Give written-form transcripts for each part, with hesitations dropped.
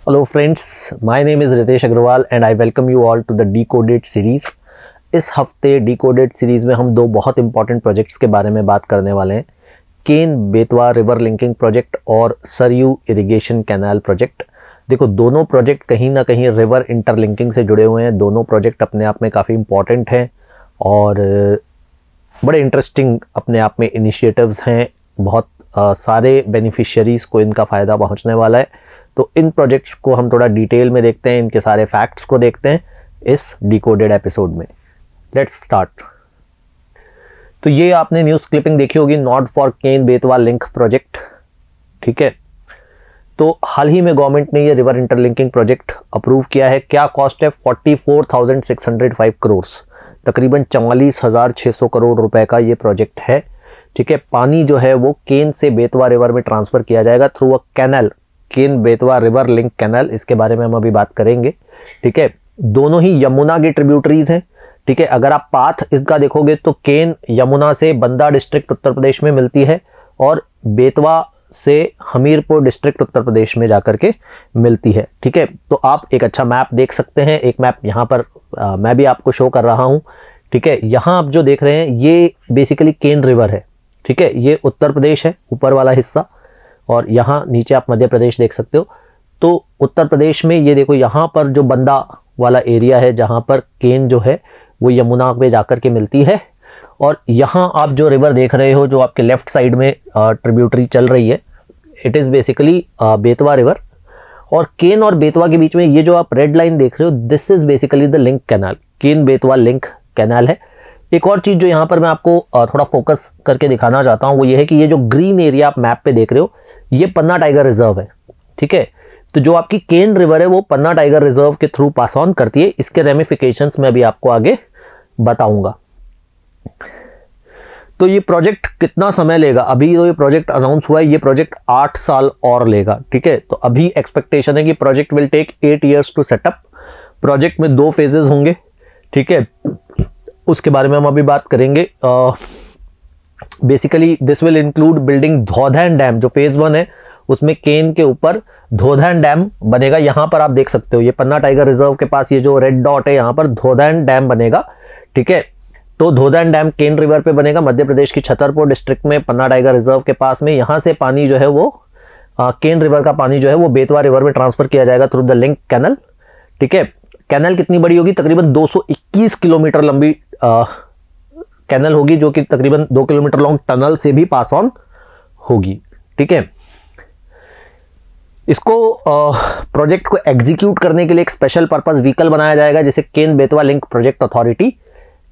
Hello friends, my name is Ritesh Agrawal and I welcome you all to the Decoded series। इस हफ्ते Decoded series में हम दो बहुत इंपॉर्टेंट प्रोजेक्ट्स के बारे में बात करने वाले हैं, केन बेतवा रिवर लिंकिंग प्रोजेक्ट और सरयू इरिगेशन कैनाल प्रोजेक्ट। देखो, दोनों प्रोजेक्ट कहीं ना कहीं रिवर इंटरलिंकिंग से जुड़े हुए हैं। दोनों प्रोजेक्ट अपने आप में काफ़ी इंपॉर्टेंट हैं और बड़े इंटरेस्टिंग अपने आप में इनिशिएटिव्स हैं। बहुत सारे बेनिफिशियरीज़ को इनका फ़ायदा पहुंचने वाला है। तो इन प्रोजेक्ट्स को हम थोड़ा डिटेल में देखते हैं, इनके सारे फैक्ट्स को देखते हैं इस डिकोडेड एपिसोड में। Let's start. तो ये आपने न्यूज़ क्लिपिंग देखी होगी, not for Ken Betwa link project. ठीक है, तो हाल ही में गवर्नमेंट ने ये रिवर इंटरलिंकिंग प्रोजेक्ट अप्रूव किया है। क्या कॉस्ट है? 44,605 करोड़, तकरीबन 44,600 करोड़ रुपए का ये प्रोजेक्ट है। ठीक है, पानी जो है वो केन से बेतवा रिवर में ट्रांसफ़र किया जाएगा through a canal, Ken Betwa river link canal. इसके बारे में हम अभी बात करेंगे। ठीक है, दोनों ही यमुना के ट्रिब्यूटरीज हैं। ठीक है, अगर आप पाथ इसका देखोगे तो केन यमुना से बंदा डिस्ट्रिक्ट उत्तर प्रदेश में मिलती है और बेतवा से हमीरपुर डिस्ट्रिक्ट उत्तर प्रदेश में जाकर के मिलती है। ठीक है, तो आप एक अच्छा मैप देख सकते हैं। एक मैप यहाँ पर मैं भी आपको शो कर रहा हूँ। ठीक है, यहाँ आप जो देख रहे हैं ये बेसिकली केन रिवर है। ठीक है, ये उत्तर प्रदेश है ऊपर वाला हिस्सा और यहाँ नीचे आप मध्य प्रदेश देख सकते हो। तो उत्तर प्रदेश में ये देखो, यहाँ पर जो बंदा वाला एरिया है जहाँ पर केन जो है वो यमुना पे जाकर के मिलती है। और यहाँ आप जो रिवर देख रहे हो जो आपके लेफ्ट साइड में ट्रिब्यूटरी चल रही है, it is basically Betwa river. और केन और बेतवा के बीच में ये जो आप रेड लाइन देख रहे हो, this is basically the link canal, Ken Betwa link canal है। एक और चीज़ जो यहाँ पर मैं आपको थोड़ा फोकस करके दिखाना चाहता हूँ वो ये है कि ये जो ग्रीन एरिया आप मैप पे देख रहे हो ये पन्ना टाइगर रिजर्व है। ठीक है, तो जो आपकी केन रिवर है वो पन्ना टाइगर रिजर्व के थ्रू पास ऑन करती है। इसके रेमिफिकेशंस मैं अभी आपको आगे बताऊंगा। तो ये प्रोजेक्ट कितना समय लेगा? अभी तो ये प्रोजेक्ट अनाउंस हुआ है, ये प्रोजेक्ट 8 साल और लेगा। ठीक है, तो अभी एक्सपेक्टेशन है कि project will take 8 years to setup. Project में 2 फेजेस होंगे। ठीक है, उसके बारे में हम अभी बात करेंगे। Basically this will include building Daudhan dam. जो फेज 1 है उसमें केन के ऊपर धौधैन डैम बनेगा। यहाँ पर आप देख सकते हो, ये पन्ना टाइगर रिजर्व के पास ये जो रेड डॉट है यहाँ पर धौधैन डैम बनेगा। ठीक है, तो धौधैन डैम केन रिवर पे बनेगा, मध्य प्रदेश की छतरपुर डिस्ट्रिक्ट में पन्ना टाइगर रिजर्व के पास में। यहाँ से पानी जो है वो केन रिवर का पानी जो है वो बेतवा रिवर में ट्रांसफर किया जाएगा थ्रू द लिंक कैनल। ठीक है, कैनल कितनी बड़ी होगी? तकरीबन 221 किलोमीटर लंबी कैनल होगी, जो कि तकरीबन 2 किलोमीटर लॉन्ग टनल से भी पास ऑन होगी। ठीक है, इसको प्रोजेक्ट को एग्जीक्यूट करने के लिए एक स्पेशल पर्पस व्हीकल बनाया जाएगा जिसे Ken Betwa link project authority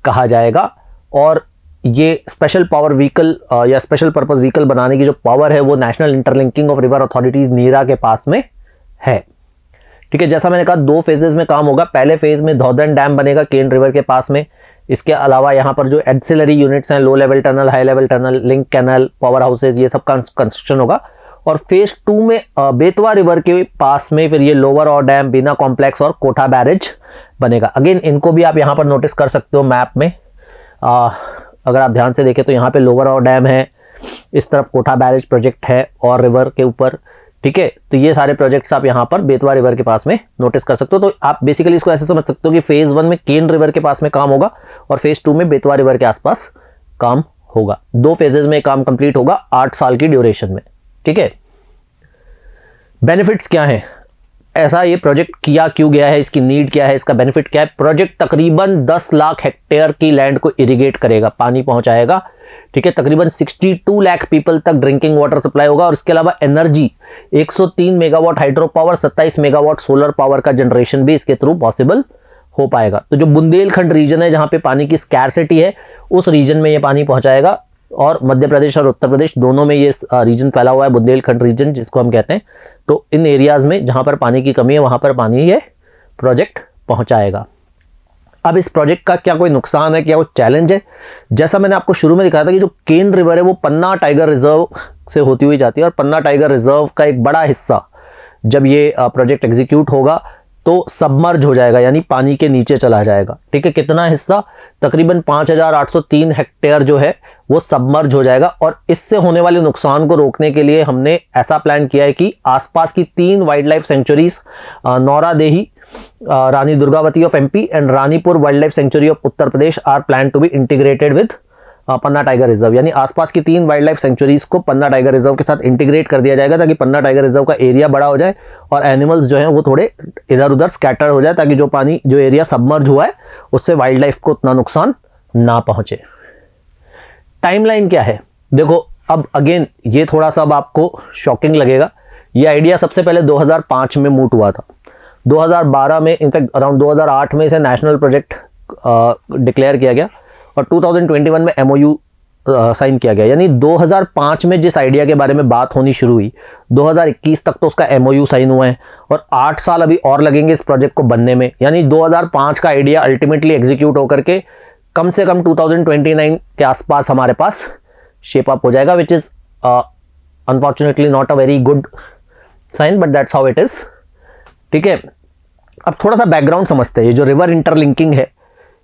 कहा जाएगा। और ये स्पेशल पावर व्हीकल या स्पेशल पर्पस व्हीकल बनाने की जो पावर है वो national interlinking of river authorities NIRA के पास में है। ठीक है, जैसा मैंने कहा 2 फेजेस में काम होगा। पहले फेज में धौधैन डैम बनेगा केन रिवर के पास में। इसके अलावा यहाँ पर जो एडसिलरी यूनिट्स हैं, low level tunnel, high level tunnel, link canal, power houses, ये सब का कंस्ट्रक्शन होगा। और फेज 2 में बेतवा रिवर के पास में फिर ये लोअर और डैम, बीना कॉम्प्लेक्स और कोठा बैरेज बनेगा। अगेन इनको भी आप यहाँ पर नोटिस कर सकते हो मैप में। अगर आप ध्यान से देखें तो यहाँ पे लोअर और डैम है, इस तरफ कोठा बैरेज प्रोजेक्ट है और रिवर के ऊपर। ठीक है, तो ये सारे प्रोजेक्ट्स आप यहाँ पर बेतवा रिवर के पास में नोटिस कर सकते हो। तो आप बेसिकली इसको ऐसे समझ सकते हो कि फेज 1 में केन रिवर के पास में काम होगा और फेज 2 में बेतवा रिवर के आसपास काम होगा। 2 फेजेज में काम कंप्लीट होगा 8 साल की ड्यूरेशन में। ठीक है, बेनिफिट्स क्या हैं? ऐसा ये प्रोजेक्ट किया क्यों गया है, इसकी नीड क्या है, इसका बेनिफिट क्या है? प्रोजेक्ट तकरीबन 10 लाख हेक्टेयर की लैंड को इरिगेट करेगा, पानी पहुंचाएगा। ठीक है, तकरीबन 62 लाख पीपल तक ड्रिंकिंग वाटर सप्लाई होगा। और इसके अलावा energy 103 megawatt hydro power, 27 megawatt solar power का जनरेशन भी इसके थ्रू पॉसिबल हो पाएगा। तो जो बुंदेलखंड रीजन है जहाँ पे पानी की स्कैरसिटी है, उस रीजन में ये पानी पहुंचाएगा। और मध्य प्रदेश और उत्तर प्रदेश दोनों में ये रीजन फैला हुआ है, बुंदेलखंड रीजन जिसको हम कहते हैं। तो इन एरियाज़ में जहाँ पर पानी की कमी है वहाँ पर पानी ये प्रोजेक्ट पहुँचाएगा। अब इस प्रोजेक्ट का क्या कोई नुकसान है, क्या कोई चैलेंज है? जैसा मैंने आपको शुरू में दिखाया था कि जो केन रिवर है वो पन्ना टाइगर रिजर्व से होती हुई जाती है और पन्ना टाइगर रिजर्व का एक बड़ा हिस्सा जब ये प्रोजेक्ट एग्जीक्यूट होगा तो सबमर्ज हो जाएगा, यानी पानी के नीचे चला जाएगा। ठीक है, कितना हिस्सा? तकरीबन 5803 हेक्टेयर जो है वो सबमर्ज हो जाएगा। और इससे होने वाले नुकसान को रोकने के लिए हमने ऐसा प्लान किया है कि आसपास की 3 wild life sanctuaries, Nauradehi, Rani Durgavati of MP and Ranipur wild life sanctuary of Uttar Pradesh are plan to be integrated with Panna tiger reserve. यानी आसपास की 3 वाइल्ड लाइफ सेंचुरीज को पन्ना टाइगर रिजर्व के साथ इंटीग्रेट कर दिया जाएगा, ताकि पन्ना टाइगर रिजर्व का एरिया बड़ा हो जाए और एनिमल्स जो हैं वो थोड़े इधर उधर स्कैटर हो जाए, ताकि जो एरिया सबमर्ज हुआ है उससे वाइल्ड लाइफ को उतना नुकसान ना पहुंचे। टाइमलाइन क्या है? देखो, अब अगेन ये थोड़ा सा अब आपको शॉकिंग लगेगा। ये आइडिया सबसे पहले 2005 में मूट हुआ था। 2012 में, इनफैक्ट अराउंड 2008 में इसे नेशनल प्रोजेक्ट डिक्लेयर किया गया और 2021 में MOU साइन किया गया। यानी 2005 में जिस आइडिया के बारे में बात होनी शुरू हुई, 2021 तक तो उसका MOU साइन हुआ है और 8 साल अभी और लगेंगे इस प्रोजेक्ट को बनने में। यानी 2005 का आइडिया अल्टीमेटली एग्जीक्यूट होकर के कम से कम 2029 के आसपास हमारे पास शेप अप हो जाएगा, which is unfortunately not a very good sign, but that's how it is. ठीक है, अब थोड़ा सा बैकग्राउंड समझते हैं। ये जो रिवर इंटरलिंकिंग है,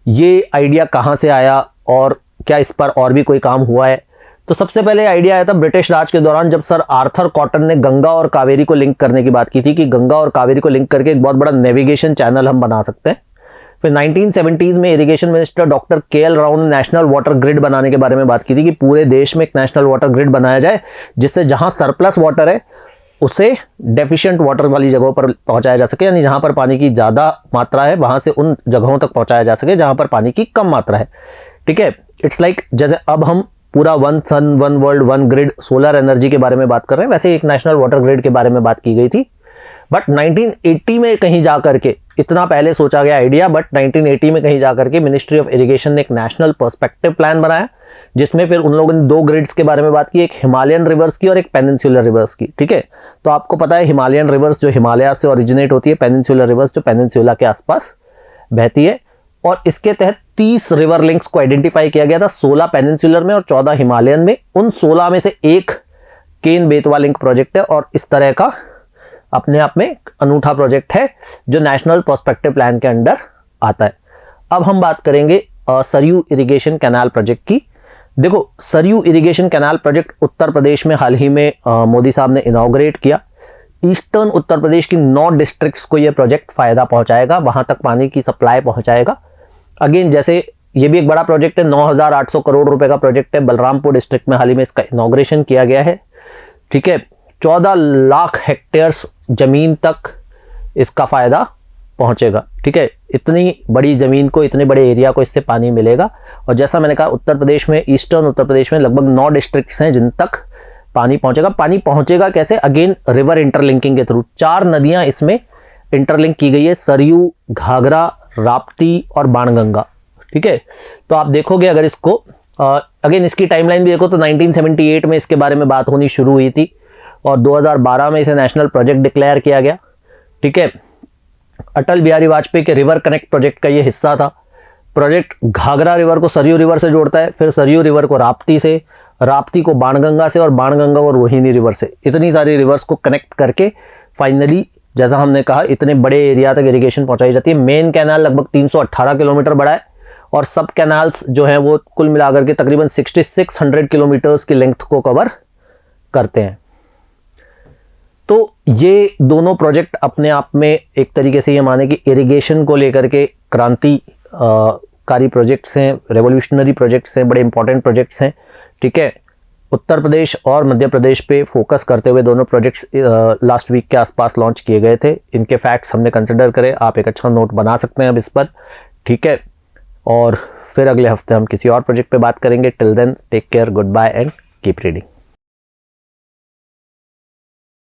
ये आइडिया कहाँ से आया और क्या इस पर और भी कोई काम हुआ है? तो सबसे पहले आइडिया आया था ब्रिटिश राज के दौरान, जब सर आर्थर कॉटन ने गंगा और कावेरी को लिंक करने की बात की थी कि गंगा और कावेरी को लिंक करके एक बहुत बड़ा नेविगेशन चैनल हम बना सकते हैं। फिर 1970s में irrigation minister doctor KL Rao ने नेशनल वाटर ग्रिड बनाने के बारे में बात की थी कि पूरे देश में एक नेशनल वाटर ग्रिड बनाया जाए, जिससे जहां सरप्लस वाटर है उसे डेफिशिएंट वाटर वाली जगहों पर पहुंचाया जा सके, यानी जहां पर पानी की ज़्यादा मात्रा है वहां से उन जगहों तक पहुंचाया जा सके जहां पर पानी की कम मात्रा है। ठीक है, इट्स लाइक जैसे अब हम पूरा one sun one world one grid solar energy के बारे में बात कर रहे हैं, वैसे एक नेशनल वाटर ग्रिड के बारे में बात की गई थी। बट 1980 में कहीं जा करके, इतना पहले सोचा गया आइडिया, बट 1980 में कहीं जा करके मिनिस्ट्री ऑफ इरिगेशन ने एक नेशनल पर्सपेक्टिव प्लान बनाया, जिसमें फिर उन लोगों ने 2 ग्रिड्स के बारे में बात की, एक हिमालयन रिवर्स की और एक पेनिनसुलर रिवर्स की। ठीक है, तो आपको पता है हिमालयन रिवर्स जो हिमालय से ओरिजिनेट होती है, पेनिनसुलर रिवर्स जो पेनिनसुला के आसपास बहती है। और इसके तहत 30 रिवर लिंक्स को आइडेंटिफाई किया गया था, 16 पेनिनसुलर में और 14 हिमालयन में। उन 16 में से एक केन बेतवा लिंक प्रोजेक्ट है और इस तरह का अपने आप में अनूठा प्रोजेक्ट है जो नेशनल पर्सपेक्टिव प्लान के अंडर आता है। अब हम बात करेंगे सरयू इरिगेशन कैनाल प्रोजेक्ट की। देखो, Saryu irrigation canal project Uttar Pradesh में हाल ही में मोदी साहब ने इनॉग्रेट किया। ईस्टर्न उत्तर प्रदेश की 9 डिस्ट्रिक्ट्स को यह प्रोजेक्ट फ़ायदा पहुंचाएगा, वहां तक पानी की सप्लाई पहुंचाएगा। अगेन, जैसे ये भी एक बड़ा प्रोजेक्ट है, 9,800 करोड़ रुपए का प्रोजेक्ट है। बलरामपुर डिस्ट्रिक्ट में हाल ही में इसका इनॉग्रेशन किया गया है। ठीक है, 14 लाख हेक्टेयर्स जमीन तक इसका फ़ायदा पहुंचेगा। ठीक है, इतनी बड़ी ज़मीन को, इतने बड़े एरिया को इससे पानी मिलेगा। और जैसा मैंने कहा, उत्तर प्रदेश में, ईस्टर्न उत्तर प्रदेश में लगभग 9 डिस्ट्रिक्ट्स हैं जिन तक पानी पहुंचेगा। पानी पहुंचेगा कैसे? अगेन रिवर इंटरलिंकिंग के थ्रू। 4 नदियां इसमें इंटरलिंक की गई है, सरयू, घाघरा, राप्ती और बाणगंगा। ठीक है, तो आप देखोगे अगर इसको अगेन इसकी टाइमलाइन भी देखो तो 1978 में इसके बारे में बात होनी शुरू हुई थी और 2012 में इसे नेशनल प्रोजेक्ट डिक्लेयर किया गया। ठीक है, अटल बिहारी वाजपेयी के रिवर कनेक्ट प्रोजेक्ट का ये हिस्सा था। प्रोजेक्ट घाघरा रिवर को सरयू रिवर से जोड़ता है, फिर सरयू रिवर को राप्ती से, राप्ती को बाणगंगा से और बाणगंगा को रोहिणी रिवर से। इतनी सारी रिवर्स को कनेक्ट करके फाइनली, जैसा हमने कहा, इतने बड़े एरिया तक इरिगेशन पहुंचाई जाती है। मेन कैनाल लगभग 318 किलोमीटर बड़ा है और सब कैनाल्स जो हैं वो कुल मिलाकर के तकरीबन 6600 किलोमीटर्स की लेंथ को कवर करते हैं। तो ये दोनों प्रोजेक्ट अपने आप में एक तरीके से ये माने कि इरिगेशन को लेकर के क्रांतिकारी प्रोजेक्ट्स हैं, रेवोल्यूशनरी प्रोजेक्ट्स हैं, बड़े इंपॉर्टेंट प्रोजेक्ट्स हैं। ठीक है, उत्तर प्रदेश और मध्य प्रदेश पे फोकस करते हुए दोनों प्रोजेक्ट्स लास्ट वीक के आसपास लॉन्च किए गए थे। इनके फैक्ट्स हमने कंसिडर करे, आप एक अच्छा नोट बना सकते हैं अब इस पर। ठीक है, और फिर अगले हफ्ते हम किसी और प्रोजेक्ट पे बात करेंगे। Till then, take care, good bye and keep reading.